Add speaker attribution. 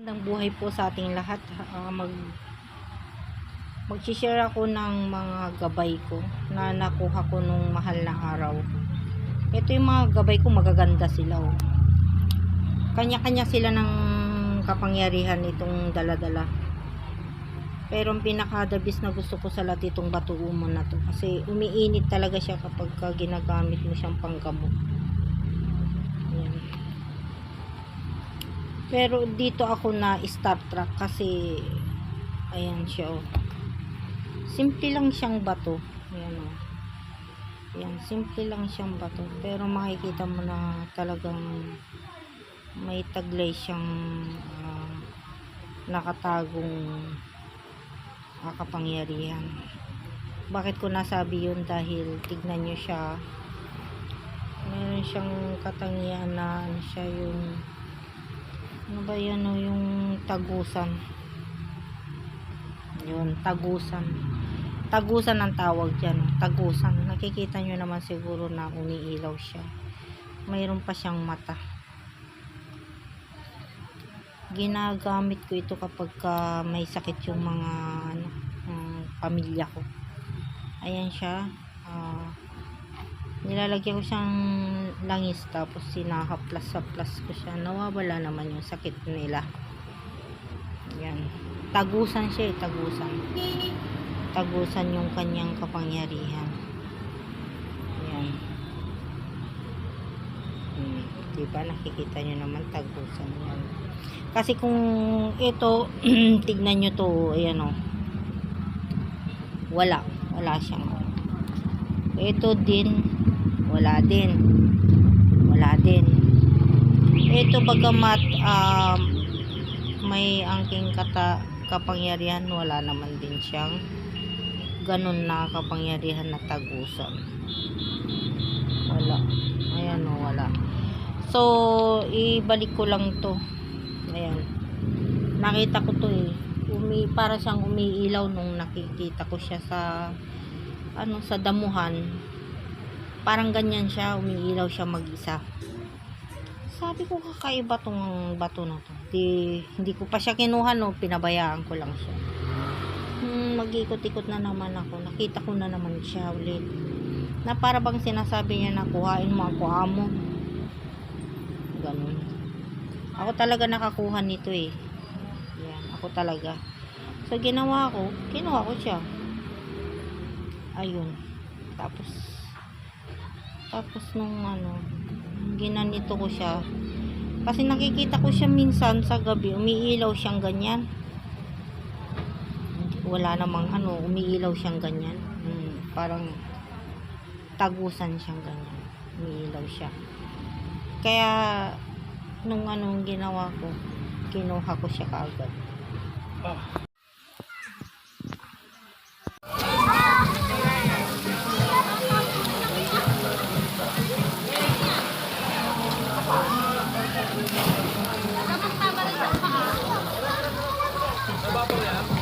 Speaker 1: Magandang buhay po sa ating lahat. Mag-share ako ng mga gabay ko na nakuha ko nung mahal na araw. Ito yung mga gabay ko, magaganda sila. Oh. Kanya-kanya sila ng kapangyarihan itong dala-dala. Pero ang pinaka-the-best na gusto ko sa lahat itong batuumon na to. Kasi umiinit talaga siya kapag ginagamit mo siyang panggamot. Ayan. Pero dito ako na Star Trek kasi ayan siya oh. Simple lang siyang bato. Ayan oh. Ayan, simple lang siyang bato. Pero makikita mo na talagang may taglay siyang nakatagong kapangyarihan. Bakit ko nasabi yun? Dahil tignan nyo siya. Meron siyang katangian na ano siya yung ano ba yan o, yung tagusan. Yun, tagusan ang tawag dyan, tagusan. Nakikita nyo naman siguro na umiilaw siya. Mayroon pa siyang mata. Ginagamit ko ito kapag may sakit yung mga pamilya ko. Ayan siya. Nilalagyan ko siyang langis, tapos sinahaplas-haplas ko siya. Nawawala naman yung sakit nila. Yan. Tagusan siya eh, tagusan. Tagusan yung kanyang kapangyarihan. Yan. Diba nakikita nyo naman, tagusan yan. Kasi kung ito, tignan nyo to, ayan o. Wala siyang. Ito din, wala din. Ito bagamat may angking kapangyarihan, wala naman din siyang ganun na kapangyarihan na tagusan. Wala. Ayan o, wala. So, ibalik ko lang to. Ayan. Nakita ko to eh. Para siyang umiilaw nung nakikita ko siya sa sa damuhan. Parang ganyan siya, umiilaw siya mag-isa. Sabi ko, kakaiba tong bato na to. Hindi ko pa siya kinuha, no, pinabayaan ko lang siya. Mag-ikot-ikot na naman ako. Nakita ko na naman siya ulit. Na para bang sinasabi niya na kuhain mo ako, amo. Ganun. Ako talaga nakakuha nito eh. Yan, ako talaga. So ginawa ko, kinuha ko siya. Ayun. Tapos nung ginanito ko siya. Kasi nakikita ko siya minsan sa gabi, umiilaw siyang ganyan. Wala namang umiilaw siyang ganyan. Parang tagusan siyang ganyan. Umiilaw siya. Kaya nung ginawa ko, kinuha ko siya kaagad.
Speaker 2: Nababaw yan?